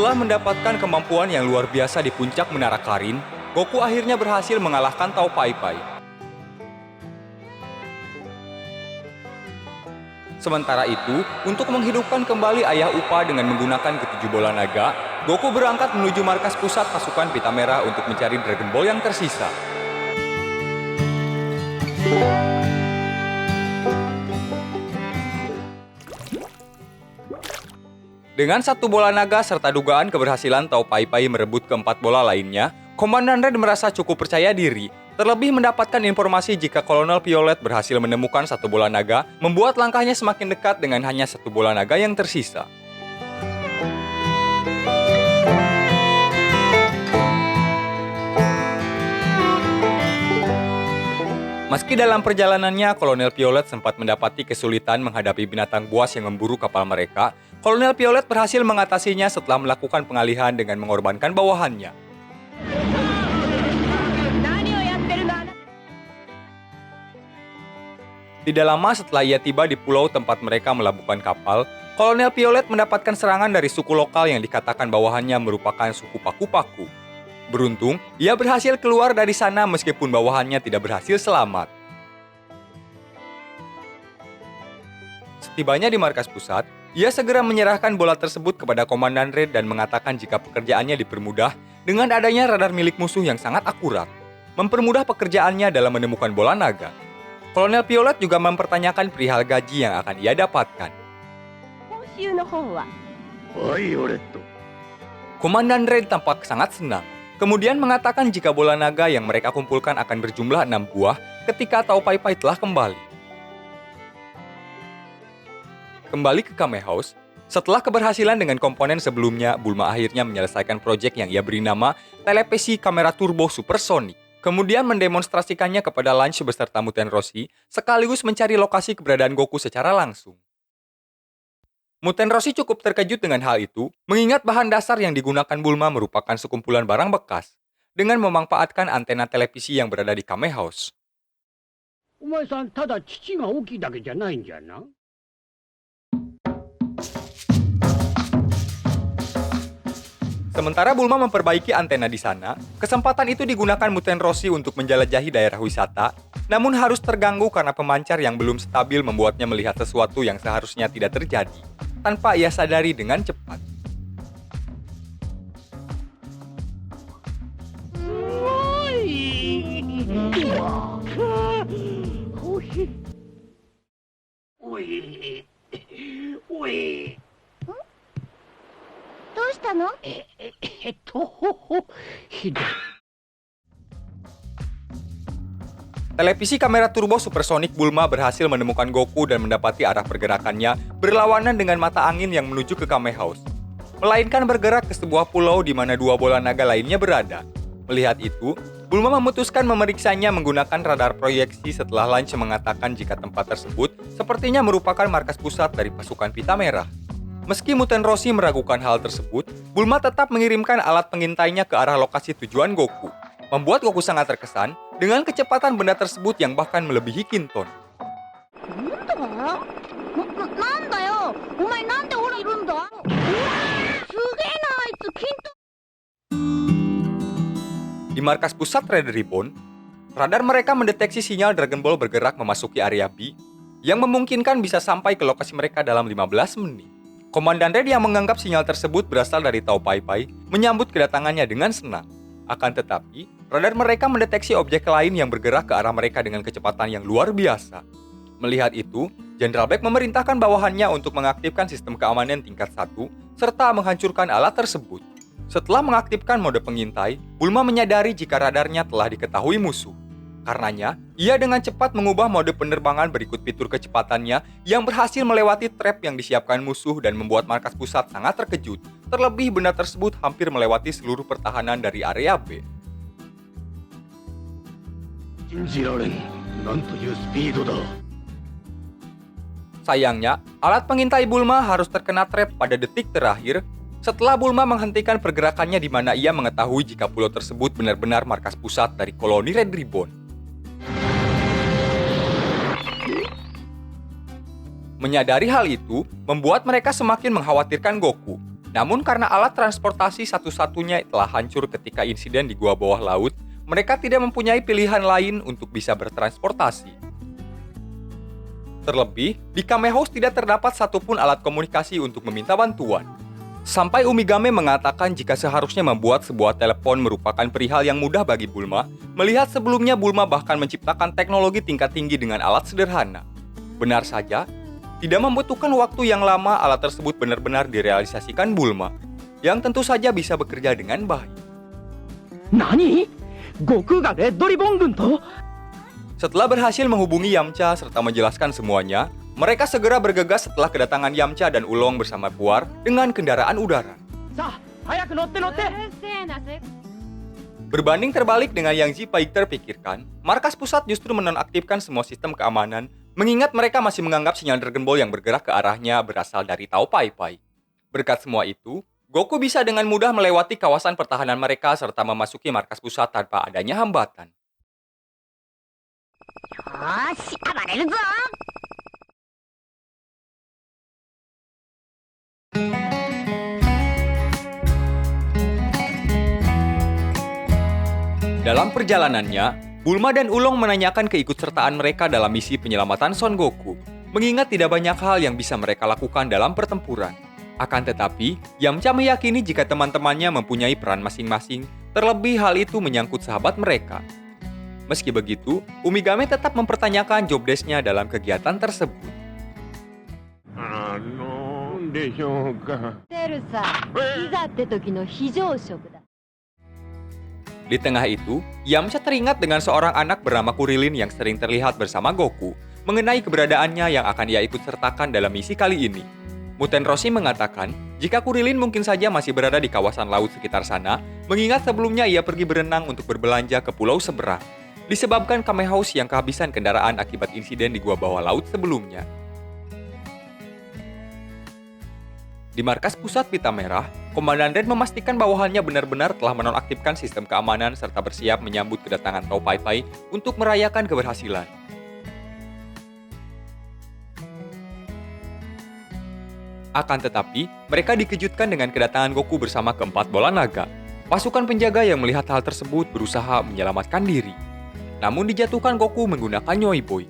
Setelah mendapatkan kemampuan yang luar biasa di puncak Menara Karin, Goku akhirnya berhasil mengalahkan Tao Pai Pai. Sementara itu, untuk menghidupkan kembali Ayah Upa dengan menggunakan ketujuh bola naga, Goku berangkat menuju markas pusat pasukan Pita Merah untuk mencari Dragon Ball yang tersisa. Dengan satu bola naga serta dugaan keberhasilan Tao Pai Pai merebut keempat bola lainnya, Komandan Red merasa cukup percaya diri. Terlebih mendapatkan informasi jika Kolonel Violet berhasil menemukan satu bola naga, membuat langkahnya semakin dekat dengan hanya satu bola naga yang tersisa. Meski dalam perjalanannya, Kolonel Violet sempat mendapati kesulitan menghadapi binatang buas yang memburu kapal mereka, Kolonel Violet berhasil mengatasinya setelah melakukan pengalihan dengan mengorbankan bawahannya. Tidak lama setelah ia tiba di pulau tempat mereka melabuhkan kapal, Kolonel Violet mendapatkan serangan dari suku lokal yang dikatakan bawahannya merupakan suku Paku-Paku. Beruntung, ia berhasil keluar dari sana meskipun bawahannya tidak berhasil selamat. Setibanya di markas pusat, ia segera menyerahkan bola tersebut kepada Komandan Red dan mengatakan jika pekerjaannya dipermudah dengan adanya radar milik musuh yang sangat akurat, mempermudah pekerjaannya dalam menemukan bola naga. Kolonel Violet juga mempertanyakan perihal gaji yang akan ia dapatkan. Komandan Red tampak sangat senang. Kemudian mengatakan jika bola naga yang mereka kumpulkan akan berjumlah 6 buah ketika Tao Pai Pai telah kembali. Kembali ke Kame House, setelah keberhasilan dengan komponen sebelumnya, Bulma akhirnya menyelesaikan proyek yang ia beri nama Telepesi Kamera Turbo Supersonic. Kemudian mendemonstrasikannya kepada Lunch beserta Muten Roshi, sekaligus mencari lokasi keberadaan Goku secara langsung. Muten Roshi cukup terkejut dengan hal itu, mengingat bahan dasar yang digunakan Bulma merupakan sekumpulan barang bekas, dengan memanfaatkan antena televisi yang berada di Kame House. Sementara Bulma memperbaiki antena di sana, kesempatan itu digunakan Muten Roshi untuk menjelajahi daerah wisata, namun harus terganggu karena pemancar yang belum stabil membuatnya melihat sesuatu yang seharusnya tidak terjadi, tanpa ia sadari dengan cepat. Televisi kamera turbo supersonik Bulma berhasil menemukan Goku dan mendapati arah pergerakannya berlawanan dengan mata angin yang menuju ke Kame House, melainkan bergerak ke sebuah pulau di mana dua bola naga lainnya berada. Melihat itu, Bulma memutuskan memeriksanya menggunakan radar proyeksi setelah Lunch mengatakan jika tempat tersebut sepertinya merupakan markas pusat dari pasukan Pita Merah. Meski Muten Roshi meragukan hal tersebut, Bulma tetap mengirimkan alat pengintainya ke arah lokasi tujuan Goku, membuat Goku sangat terkesan dengan kecepatan benda tersebut yang bahkan melebihi Kinton. Di markas pusat Red Ribbon, radar mereka mendeteksi sinyal Dragon Ball bergerak memasuki area B yang memungkinkan bisa sampai ke lokasi mereka dalam 15 menit. Komandan Red yang menganggap sinyal tersebut berasal dari Tao Pai Pai menyambut kedatangannya dengan senang. Akan tetapi, radar mereka mendeteksi objek lain yang bergerak ke arah mereka dengan kecepatan yang luar biasa. Melihat itu, General Black memerintahkan bawahannya untuk mengaktifkan sistem keamanan tingkat 1 serta menghancurkan alat tersebut. Setelah mengaktifkan mode pengintai, Bulma menyadari jika radarnya telah diketahui musuh. Karenanya, ia dengan cepat mengubah mode penerbangan berikut fitur kecepatannya yang berhasil melewati trap yang disiapkan musuh dan membuat markas pusat sangat terkejut. Terlebih benda tersebut hampir melewati seluruh pertahanan dari area B. Sayangnya, alat pengintai Bulma harus terkena trap pada detik terakhir setelah Bulma menghentikan pergerakannya di mana ia mengetahui jika pulau tersebut benar-benar markas pusat dari koloni Red Ribbon. Menyadari hal itu, membuat mereka semakin mengkhawatirkan Goku. Namun karena alat transportasi satu-satunya telah hancur ketika insiden di gua bawah laut, mereka tidak mempunyai pilihan lain untuk bisa bertransportasi. Terlebih, di Kame House tidak terdapat satupun alat komunikasi untuk meminta bantuan. Sampai Umigame mengatakan jika seharusnya membuat sebuah telepon merupakan perihal yang mudah bagi Bulma, melihat sebelumnya Bulma bahkan menciptakan teknologi tingkat tinggi dengan alat sederhana. Benar saja, tidak membutuhkan waktu yang lama alat tersebut benar-benar direalisasikan Bulma, yang tentu saja bisa bekerja dengan baik. Nani? Goku ga Red Ribbon Gun to? Setelah berhasil menghubungi Yamcha serta menjelaskan semuanya, mereka segera bergegas setelah kedatangan Yamcha dan Ulong bersama Puar dengan kendaraan udara. Berbanding terbalik dengan yang Ji-Fighter pikirkan, markas pusat justru menonaktifkan semua sistem keamanan, mengingat mereka masih menganggap sinyal Dragon Ball yang bergerak ke arahnya berasal dari Tao Pai Pai. Berkat semua itu, Goku bisa dengan mudah melewati kawasan pertahanan mereka serta memasuki markas pusat tanpa adanya hambatan. Dalam perjalanannya, Bulma dan Ulong menanyakan keikutsertaan mereka dalam misi penyelamatan Son Goku, mengingat tidak banyak hal yang bisa mereka lakukan dalam pertempuran. Akan tetapi, Yamcha meyakini jika teman-temannya mempunyai peran masing-masing, terlebih hal itu menyangkut sahabat mereka. Meski begitu, Umigame tetap mempertanyakan job desk-nya dalam kegiatan tersebut. Di tengah itu, Yamcha teringat dengan seorang anak bernama Kurilin yang sering terlihat bersama Goku, mengenai keberadaannya yang akan ia ikut sertakan dalam misi kali ini. Muten Roshi mengatakan, jika Kurilin mungkin saja masih berada di kawasan laut sekitar sana, mengingat sebelumnya ia pergi berenang untuk berbelanja ke pulau seberang, disebabkan Kame House yang kehabisan kendaraan akibat insiden di gua bawah laut sebelumnya. Di markas pusat Pita Merah, Komandan Red memastikan bawahannya benar-benar telah menonaktifkan sistem keamanan serta bersiap menyambut kedatangan Tao Pai Pai untuk merayakan keberhasilan. Akan tetapi, mereka dikejutkan dengan kedatangan Goku bersama keempat bola naga. Pasukan penjaga yang melihat hal tersebut berusaha menyelamatkan diri. Namun dijatuhkan Goku menggunakan Nyoi Boy.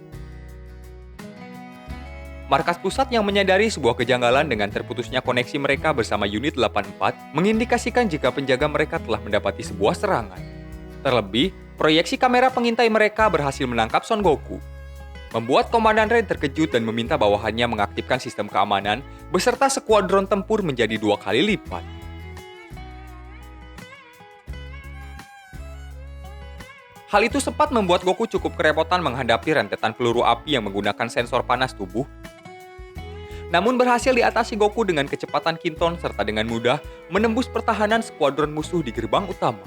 Markas pusat yang menyadari sebuah kejanggalan dengan terputusnya koneksi mereka bersama unit 84 mengindikasikan jika penjaga mereka telah mendapati sebuah serangan. Terlebih, proyeksi kamera pengintai mereka berhasil menangkap Son Goku. Membuat Komandan Red terkejut dan meminta bawahannya mengaktifkan sistem keamanan beserta skuadron tempur menjadi 2 kali lipat. Hal itu sempat membuat Goku cukup kerepotan menghadapi rentetan peluru api yang menggunakan sensor panas tubuh. Namun berhasil diatasi Goku dengan kecepatan Kinton serta dengan mudah menembus pertahanan skuadron musuh di gerbang utama.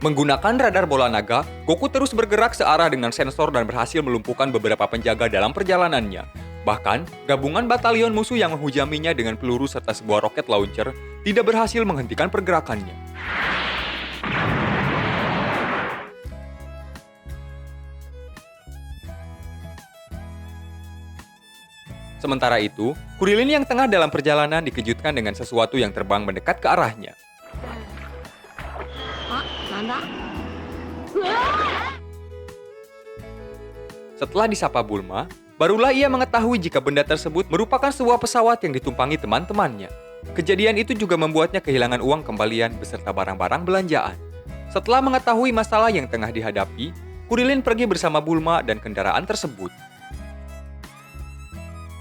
Menggunakan radar bola naga, Goku terus bergerak searah dengan sensor dan berhasil melumpuhkan beberapa penjaga dalam perjalanannya. Bahkan, gabungan batalion musuh yang menghujaminya dengan peluru serta sebuah roket launcher tidak berhasil menghentikan pergerakannya. Sementara itu, Kurilin yang tengah dalam perjalanan dikejutkan dengan sesuatu yang terbang mendekat ke arahnya. Setelah disapa Bulma, barulah ia mengetahui jika benda tersebut merupakan sebuah pesawat yang ditumpangi teman-temannya. Kejadian itu juga membuatnya kehilangan uang kembalian beserta barang-barang belanjaan. Setelah mengetahui masalah yang tengah dihadapi, Kurilin pergi bersama Bulma dan kendaraan tersebut.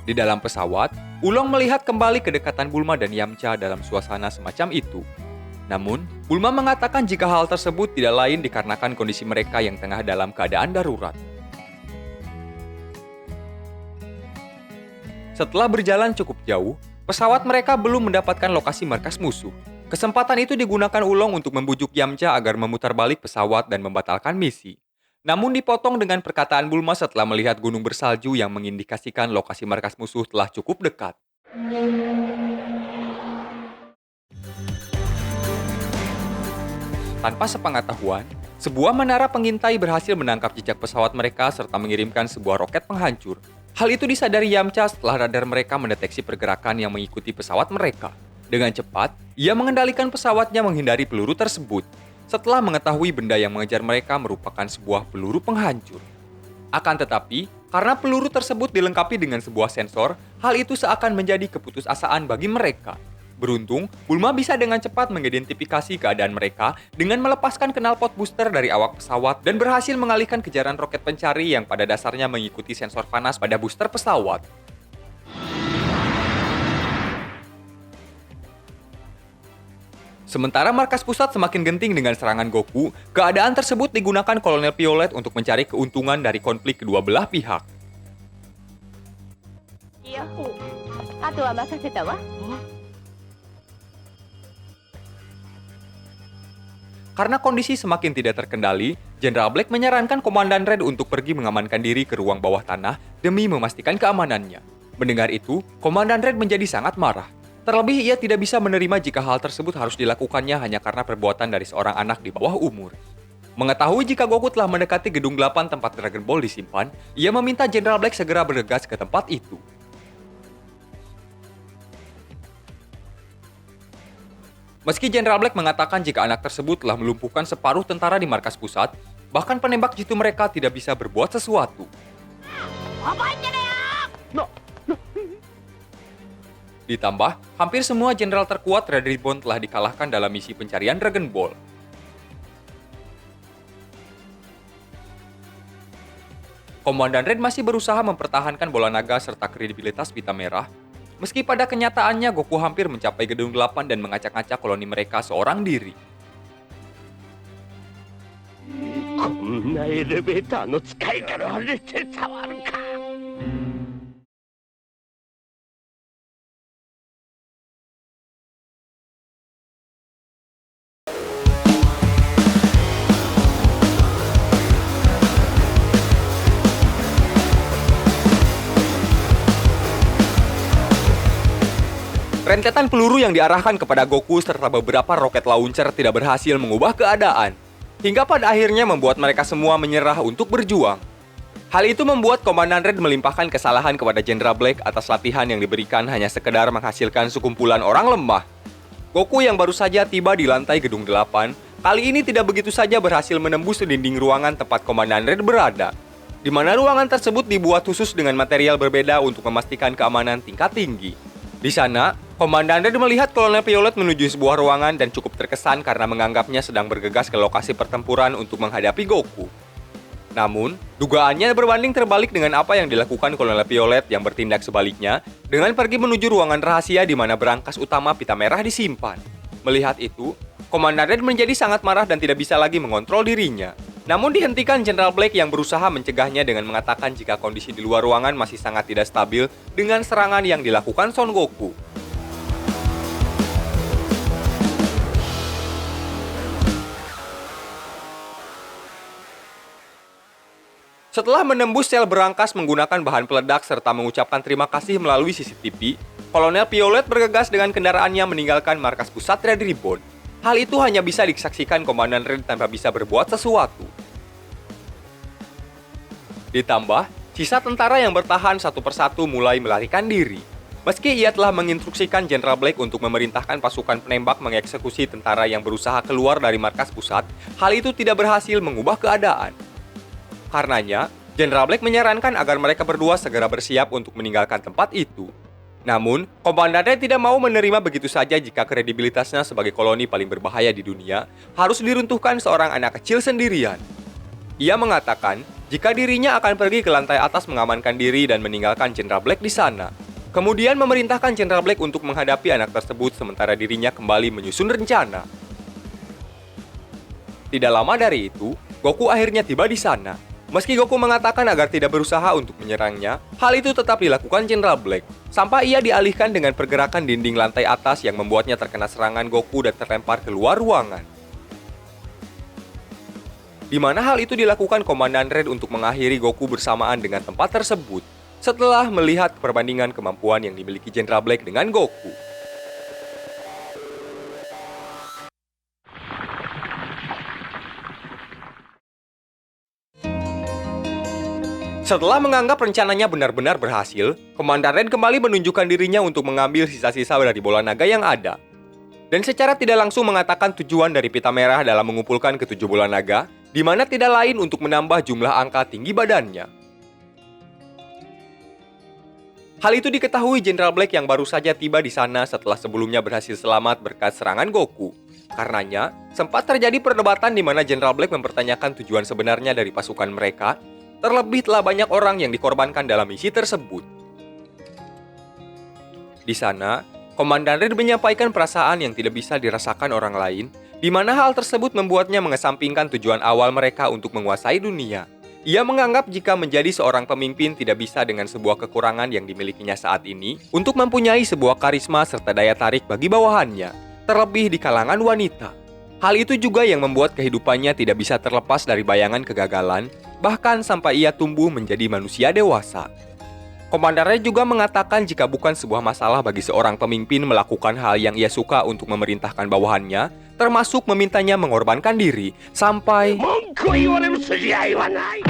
Di dalam pesawat, Ulong melihat kembali kedekatan Bulma dan Yamcha dalam suasana semacam itu. Namun, Bulma mengatakan jika hal tersebut tidak lain dikarenakan kondisi mereka yang tengah dalam keadaan darurat. Setelah berjalan cukup jauh, pesawat mereka belum mendapatkan lokasi markas musuh. Kesempatan itu digunakan Ulong untuk membujuk Yamcha agar memutar balik pesawat dan membatalkan misi. Namun dipotong dengan perkataan Bulma setelah melihat gunung bersalju yang mengindikasikan lokasi markas musuh telah cukup dekat. Tanpa sepengetahuan, Sebuah menara pengintai berhasil menangkap jejak pesawat mereka serta mengirimkan sebuah roket penghancur. Hal itu disadari Yamcha setelah radar mereka mendeteksi pergerakan yang mengikuti pesawat mereka. Dengan cepat, ia mengendalikan pesawatnya menghindari peluru tersebut. Setelah mengetahui benda yang mengejar mereka merupakan sebuah peluru penghancur. Akan tetapi, karena peluru tersebut dilengkapi dengan sebuah sensor, hal itu seakan menjadi keputusasaan bagi mereka. Beruntung, Bulma bisa dengan cepat mengidentifikasi keadaan mereka dengan melepaskan knalpot booster dari awak pesawat dan berhasil mengalihkan kejaran roket pencari yang pada dasarnya mengikuti sensor panas pada booster pesawat. Sementara markas pusat semakin genting dengan serangan Goku, keadaan tersebut digunakan Kolonel Violet untuk mencari keuntungan dari konflik kedua belah pihak. いやあとは任せたわ。 Karena kondisi semakin tidak terkendali, Jenderal Black menyarankan Komandan Red untuk pergi mengamankan diri ke ruang bawah tanah demi memastikan keamanannya. Mendengar itu, Komandan Red menjadi sangat marah. Terlebih ia tidak bisa menerima jika hal tersebut harus dilakukannya hanya karena perbuatan dari seorang anak di bawah umur. Mengetahui jika Goku telah mendekati gedung 8 tempat Dragon Ball disimpan, ia meminta Jenderal Black segera bergegas ke tempat itu. Meski Jenderal Black mengatakan jika anak tersebut telah melumpuhkan separuh tentara di markas pusat, bahkan penembak jitu mereka tidak bisa berbuat sesuatu. Ditambah, hampir semua jenderal terkuat Red Ribbon telah dikalahkan dalam misi pencarian Dragon Ball. Komandan Red masih berusaha mempertahankan bola naga serta kredibilitas pita merah, meski pada kenyataannya Goku hampir mencapai gedung 8 dan mengacak-ngacak koloni mereka seorang diri. こんなエレベーターの使いかられてたまるか。 Rentetan peluru yang diarahkan kepada Goku serta beberapa roket launcher tidak berhasil mengubah keadaan, hingga pada akhirnya membuat mereka semua menyerah untuk berjuang. Hal itu membuat Komandan Red melimpahkan kesalahan kepada Jenderal Black atas latihan yang diberikan hanya sekedar menghasilkan sekumpulan orang lemah. Goku yang baru saja tiba di lantai gedung 8, kali ini tidak begitu saja berhasil menembus dinding ruangan tempat Komandan Red berada, di mana ruangan tersebut dibuat khusus dengan material berbeda untuk memastikan keamanan tingkat tinggi. Di sana, Komandan Red melihat Kolonel Violet menuju sebuah ruangan dan cukup terkesan karena menganggapnya sedang bergegas ke lokasi pertempuran untuk menghadapi Goku. Namun, dugaannya berbanding terbalik dengan apa yang dilakukan Kolonel Violet yang bertindak sebaliknya dengan pergi menuju ruangan rahasia di mana berangkas utama pita merah disimpan. Melihat itu, Komandan Red menjadi sangat marah dan tidak bisa lagi mengontrol dirinya. Namun dihentikan Jenderal Black yang berusaha mencegahnya dengan mengatakan jika kondisi di luar ruangan masih sangat tidak stabil dengan serangan yang dilakukan Son Goku. Setelah menembus sel berangkas menggunakan bahan peledak serta mengucapkan terima kasih melalui CCTV, Kolonel Violet bergegas dengan kendaraannya meninggalkan markas pusat Red Ribbon. Hal itu hanya bisa disaksikan Komandan Red tanpa bisa berbuat sesuatu. Ditambah, sisa tentara yang bertahan satu persatu mulai melarikan diri. Meski ia telah menginstruksikan Jenderal Black untuk memerintahkan pasukan penembak mengeksekusi tentara yang berusaha keluar dari markas pusat, hal itu tidak berhasil mengubah keadaan. Karenanya, Jenderal Black menyarankan agar mereka berdua segera bersiap untuk meninggalkan tempat itu. Namun, komandannya tidak mau menerima begitu saja jika kredibilitasnya sebagai koloni paling berbahaya di dunia harus diruntuhkan seorang anak kecil sendirian. Ia mengatakan jika dirinya akan pergi ke lantai atas mengamankan diri dan meninggalkan Jenderal Black di sana. Kemudian memerintahkan Jenderal Black untuk menghadapi anak tersebut sementara dirinya kembali menyusun rencana. Tidak lama dari itu, Goku akhirnya tiba di sana. Meski Goku mengatakan agar tidak berusaha untuk menyerangnya, hal itu tetap dilakukan Jenderal Black, sampai ia dialihkan dengan pergerakan dinding lantai atas yang membuatnya terkena serangan Goku dan terlempar keluar ruangan. Di mana hal itu dilakukan Komandan Red untuk mengakhiri Goku bersamaan dengan tempat tersebut, setelah melihat perbandingan kemampuan yang dimiliki Jenderal Black dengan Goku. Setelah menganggap rencananya benar-benar berhasil, Komandan Red kembali menunjukkan dirinya untuk mengambil sisa-sisa dari bola naga yang ada. Dan secara tidak langsung mengatakan tujuan dari pita merah dalam mengumpulkan ketujuh bola naga, di mana tidak lain untuk menambah jumlah angka tinggi badannya. Hal itu diketahui Jenderal Black yang baru saja tiba di sana setelah sebelumnya berhasil selamat berkat serangan Goku. Karenanya, sempat terjadi perdebatan di mana Jenderal Black mempertanyakan tujuan sebenarnya dari pasukan mereka, terlebih telah banyak orang yang dikorbankan dalam misi tersebut. Di sana, Komandan Red menyampaikan perasaan yang tidak bisa dirasakan orang lain, di mana hal tersebut membuatnya mengesampingkan tujuan awal mereka untuk menguasai dunia. Ia menganggap jika menjadi seorang pemimpin tidak bisa dengan sebuah kekurangan yang dimilikinya saat ini untuk mempunyai sebuah karisma serta daya tarik bagi bawahannya, terlebih di kalangan wanita. Hal itu juga yang membuat kehidupannya tidak bisa terlepas dari bayangan kegagalan, bahkan sampai ia tumbuh menjadi manusia dewasa. Komandan Red juga mengatakan jika bukan sebuah masalah bagi seorang pemimpin melakukan hal yang ia suka untuk memerintahkan bawahannya, termasuk memintanya mengorbankan diri, sampai 文句を言われる筋合いはない。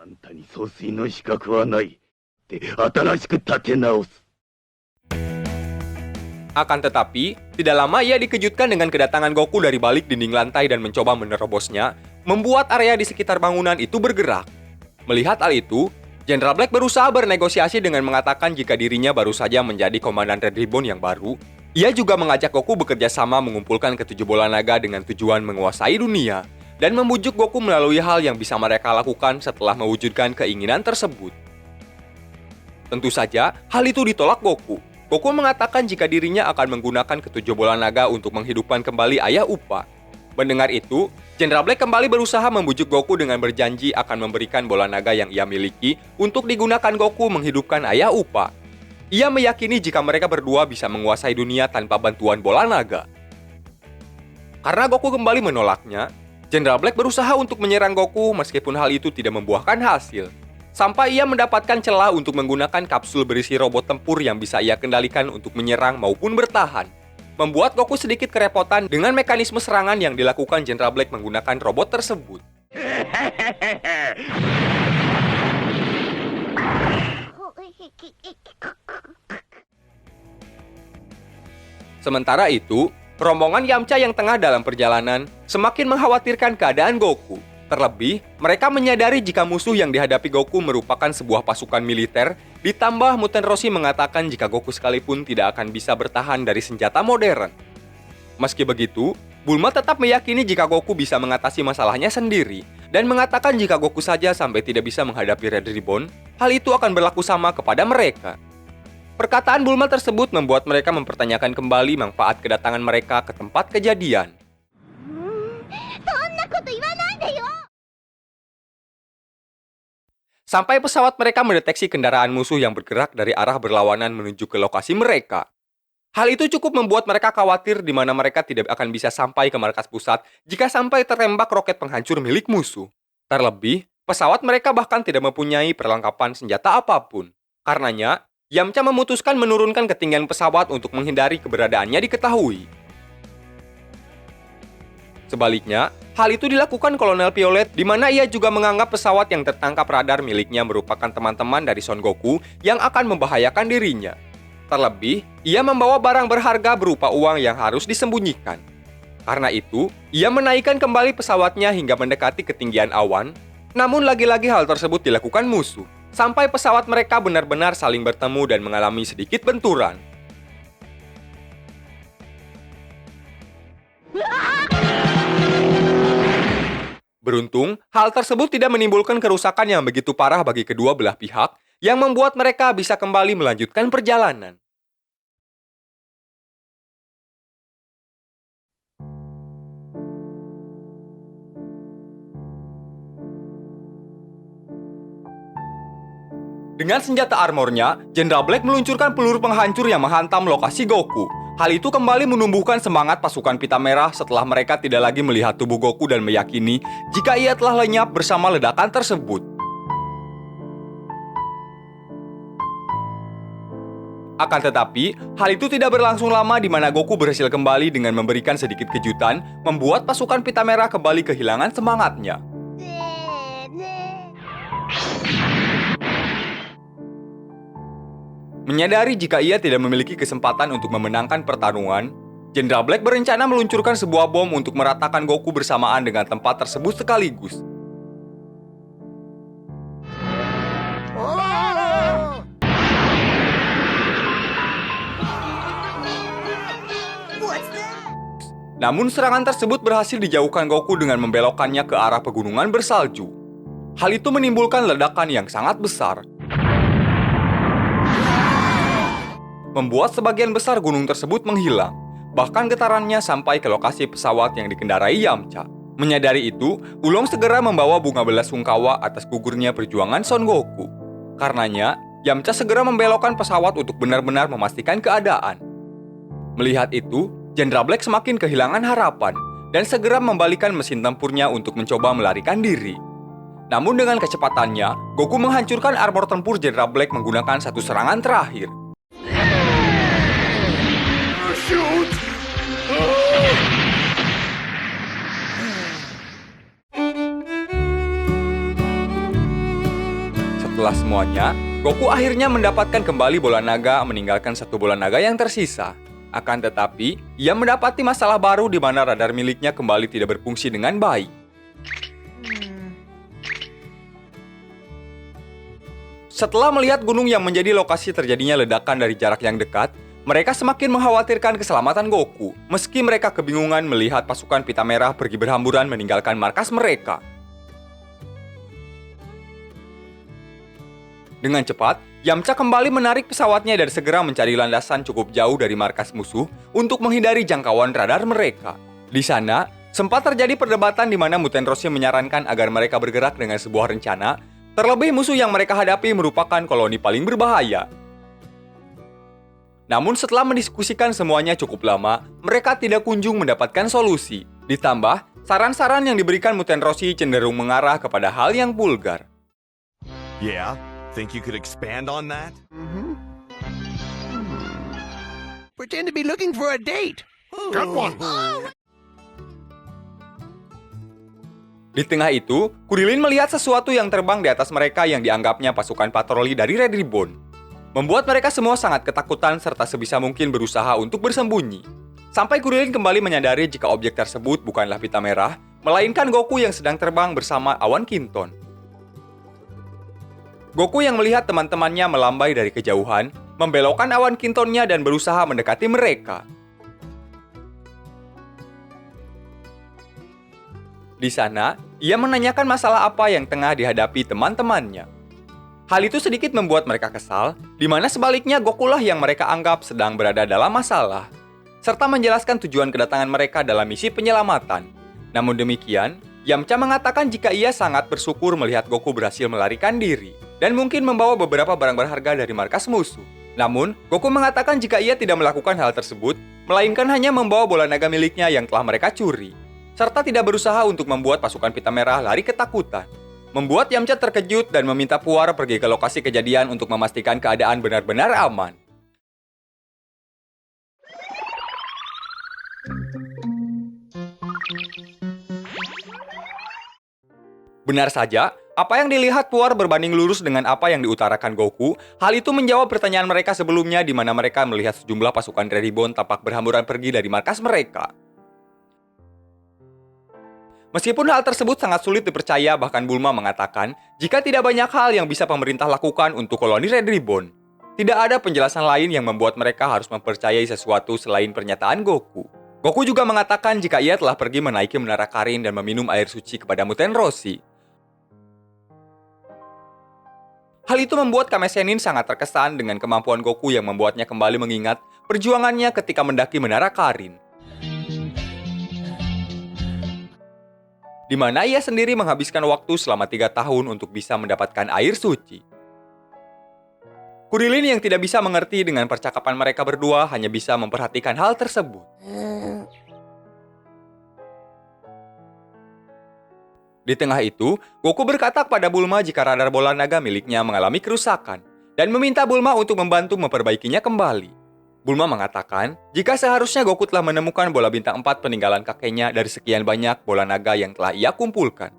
あんたに総帥の資格はない。で、新しく立て直す。 Akan tetapi, tidak lama ia dikejutkan dengan kedatangan Goku dari balik dinding lantai dan mencoba menerobosnya, membuat area di sekitar bangunan itu bergerak. Melihat hal itu, Jenderal Black berusaha bernegosiasi dengan mengatakan jika dirinya baru saja menjadi Komandan Red Ribbon yang baru. Ia juga mengajak Goku bekerja sama mengumpulkan ketujuh bola naga dengan tujuan menguasai dunia, dan membujuk Goku melalui hal yang bisa mereka lakukan setelah mewujudkan keinginan tersebut. Tentu saja, hal itu ditolak Goku. Goku mengatakan jika dirinya akan menggunakan ketujuh bola naga untuk menghidupkan kembali Ayah Upa. Mendengar itu, Jenderal Black kembali berusaha membujuk Goku dengan berjanji akan memberikan bola naga yang ia miliki untuk digunakan Goku menghidupkan Ayah Upa. Ia meyakini jika mereka berdua bisa menguasai dunia tanpa bantuan bola naga. Karena Goku kembali menolaknya, Jenderal Black berusaha untuk menyerang Goku meskipun hal itu tidak membuahkan hasil. Sampai ia mendapatkan celah untuk menggunakan kapsul berisi robot tempur yang bisa ia kendalikan untuk menyerang maupun bertahan. Membuat Goku sedikit kerepotan dengan mekanisme serangan yang dilakukan Jenderal Black menggunakan robot tersebut. Sementara itu, rombongan Yamcha yang tengah dalam perjalanan semakin mengkhawatirkan keadaan Goku. Terlebih, mereka menyadari jika musuh yang dihadapi Goku merupakan sebuah pasukan militer, ditambah Muten Roshi mengatakan jika Goku sekalipun tidak akan bisa bertahan dari senjata modern. Meski begitu, Bulma tetap meyakini jika Goku bisa mengatasi masalahnya sendiri, dan mengatakan jika Goku saja sampai tidak bisa menghadapi Red Ribbon, hal itu akan berlaku sama kepada mereka. Perkataan Bulma tersebut membuat mereka mempertanyakan kembali manfaat kedatangan mereka ke tempat kejadian. Sampai pesawat mereka mendeteksi kendaraan musuh yang bergerak dari arah berlawanan menuju ke lokasi mereka. Hal itu cukup membuat mereka khawatir di mana mereka tidak akan bisa sampai ke markas pusat jika sampai tertembak roket penghancur milik musuh. Terlebih, pesawat mereka bahkan tidak mempunyai perlengkapan senjata apapun. Karenanya, Yamcha memutuskan menurunkan ketinggian pesawat untuk menghindari keberadaannya diketahui. Sebaliknya, hal itu dilakukan Kolonel Violet di mana ia juga menganggap pesawat yang tertangkap radar miliknya merupakan teman-teman dari Son Goku yang akan membahayakan dirinya. Terlebih, ia membawa barang berharga berupa uang yang harus disembunyikan. Karena itu, ia menaikkan kembali pesawatnya hingga mendekati ketinggian awan, namun lagi-lagi hal tersebut dilakukan musuh, sampai pesawat mereka benar-benar saling bertemu dan mengalami sedikit benturan. Beruntung, hal tersebut tidak menimbulkan kerusakan yang begitu parah bagi kedua belah pihak, yang membuat mereka bisa kembali melanjutkan perjalanan. Dengan senjata armornya, Jenderal Black meluncurkan peluru penghancur yang menghantam lokasi Goku. Hal itu kembali menumbuhkan semangat pasukan Pita Merah setelah mereka tidak lagi melihat tubuh Goku dan meyakini jika ia telah lenyap bersama ledakan tersebut. Akan tetapi, hal itu tidak berlangsung lama di mana Goku berhasil kembali dengan memberikan sedikit kejutan, membuat pasukan pita merah kembali kehilangan semangatnya. Menyadari jika ia tidak memiliki kesempatan untuk memenangkan pertarungan, Jenderal Black berencana meluncurkan sebuah bom untuk meratakan Goku bersamaan dengan tempat tersebut sekaligus. Namun serangan tersebut berhasil dijauhkan Goku dengan membelokkannya ke arah pegunungan bersalju. Hal itu menimbulkan ledakan yang sangat besar, membuat sebagian besar gunung tersebut menghilang. Bahkan getarannya sampai ke lokasi pesawat yang dikendarai Yamcha. Menyadari itu, Ulong segera membawa bunga belasungkawa atas gugurnya perjuangan Son Goku. Karenanya, Yamcha segera membelokkan pesawat untuk benar-benar memastikan keadaan. Melihat itu, Jenderal Black semakin kehilangan harapan dan segera membalikan mesin tempurnya untuk mencoba melarikan diri. Namun dengan kecepatannya, Goku menghancurkan armor tempur Jenderal Black menggunakan satu serangan terakhir. Setelah semuanya, Goku akhirnya mendapatkan kembali bola naga meninggalkan satu bola naga yang tersisa. Akan tetapi, ia mendapati masalah baru di mana radar miliknya kembali tidak berfungsi dengan baik. Setelah melihat gunung yang menjadi lokasi terjadinya ledakan dari jarak yang dekat, mereka semakin mengkhawatirkan keselamatan Goku, meski mereka kebingungan melihat pasukan pita merah pergi berhamburan meninggalkan markas mereka. Dengan cepat, Yamcha kembali menarik pesawatnya dan segera mencari landasan cukup jauh dari markas musuh untuk menghindari jangkauan radar mereka. Di sana, sempat terjadi perdebatan di mana Muten Roshi menyarankan agar mereka bergerak dengan sebuah rencana, terlebih musuh yang mereka hadapi merupakan koloni paling berbahaya. Namun setelah mendiskusikan semuanya cukup lama, mereka tidak kunjung mendapatkan solusi. Ditambah, saran-saran yang diberikan Muten Roshi cenderung mengarah kepada hal yang vulgar. Yeah? Think you could expand on that? Pretend to be looking for a date. Got one. Di tengah itu, Kurilin melihat sesuatu yang terbang di atas mereka yang dianggapnya pasukan patroli dari Red Ribbon. Membuat mereka semua sangat ketakutan serta sebisa mungkin berusaha untuk bersembunyi. Sampai Kurilin kembali menyadari jika objek tersebut bukanlah pita merah, melainkan Goku yang sedang terbang bersama awan Kinton. Goku yang melihat teman-temannya melambai dari kejauhan, membelokkan awan Kintonnya dan berusaha mendekati mereka. Di sana, ia menanyakan masalah apa yang tengah dihadapi teman-temannya. Hal itu sedikit membuat mereka kesal, di mana sebaliknya Goku lah yang mereka anggap sedang berada dalam masalah, serta menjelaskan tujuan kedatangan mereka dalam misi penyelamatan. Namun demikian, Yamcha mengatakan jika ia sangat bersyukur melihat Goku berhasil melarikan diri, dan mungkin membawa beberapa barang berharga dari markas musuh. Namun, Goku mengatakan jika ia tidak melakukan hal tersebut, melainkan hanya membawa bola naga miliknya yang telah mereka curi, serta tidak berusaha untuk membuat pasukan pita merah lari ketakutan. Membuat Yamcha terkejut dan meminta Puar pergi ke lokasi kejadian untuk memastikan keadaan benar-benar aman. Benar saja, apa yang dilihat Puar berbanding lurus dengan apa yang diutarakan Goku. Hal itu menjawab pertanyaan mereka sebelumnya di mana mereka melihat sejumlah pasukan Red Ribbon tampak berhamburan pergi dari markas mereka. Meskipun hal tersebut sangat sulit dipercaya, bahkan Bulma mengatakan jika tidak banyak hal yang bisa pemerintah lakukan untuk koloni Red Ribbon. Tidak ada penjelasan lain yang membuat mereka harus mempercayai sesuatu selain pernyataan Goku. Goku juga mengatakan jika ia telah pergi menaiki menara Karin dan meminum air suci kepada Muten Roshi. Hal itu membuat Kame Sennin sangat terkesan dengan kemampuan Goku yang membuatnya kembali mengingat perjuangannya ketika mendaki menara Karin, di mana ia sendiri menghabiskan waktu selama 3 tahun untuk bisa mendapatkan air suci. Kurilin yang tidak bisa mengerti dengan percakapan mereka berdua hanya bisa memperhatikan hal tersebut. Di tengah itu, Goku berkata kepada Bulma jika radar bola naga miliknya mengalami kerusakan. dan meminta Bulma untuk membantu memperbaikinya kembali. Bulma mengatakan jika seharusnya Goku telah menemukan bola bintang 4 peninggalan kakeknya dari sekian banyak bola naga yang telah ia kumpulkan.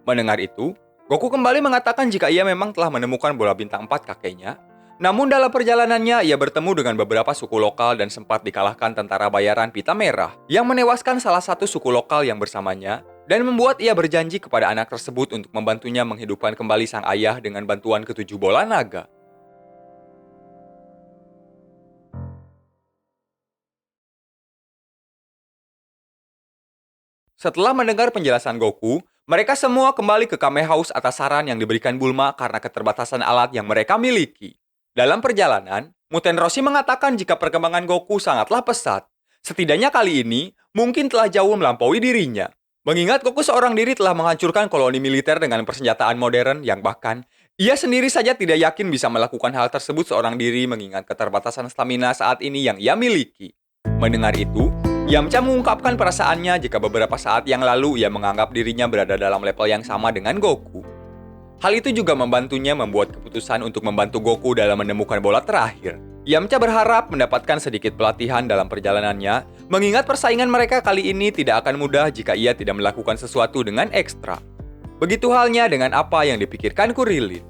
Mendengar itu, Goku kembali mengatakan jika ia memang telah menemukan bola bintang 4 kakeknya, namun dalam perjalanannya ia bertemu dengan beberapa suku lokal dan sempat dikalahkan tentara bayaran pita merah yang menewaskan salah satu suku lokal yang bersamanya dan membuat ia berjanji kepada anak tersebut untuk membantunya menghidupkan kembali sang ayah dengan bantuan ketujuh bola naga. Setelah mendengar penjelasan Goku, mereka semua kembali ke Kame House atas saran yang diberikan Bulma karena keterbatasan alat yang mereka miliki. Dalam perjalanan, Muten Roshi mengatakan jika perkembangan Goku sangatlah pesat. Setidaknya kali ini, mungkin telah jauh melampaui dirinya. Mengingat Goku seorang diri telah menghancurkan koloni militer dengan persenjataan modern yang bahkan ia sendiri saja tidak yakin bisa melakukan hal tersebut seorang diri mengingat keterbatasan stamina saat ini yang ia miliki. Mendengar itu, Yamcha mengungkapkan perasaannya jika beberapa saat yang lalu ia menganggap dirinya berada dalam level yang sama dengan Goku. Hal itu juga membantunya membuat keputusan untuk membantu Goku dalam menemukan bola terakhir. Yamcha berharap mendapatkan sedikit pelatihan dalam perjalanannya, mengingat persaingan mereka kali ini tidak akan mudah jika ia tidak melakukan sesuatu dengan ekstra. Begitu halnya dengan apa yang dipikirkan Kurilin.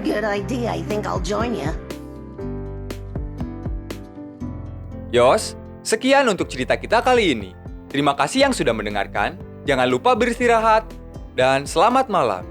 Good idea. I think I'll join you. Yos, sekian untuk cerita kita kali ini. Terima kasih yang sudah mendengarkan. Jangan lupa beristirahat dan selamat malam.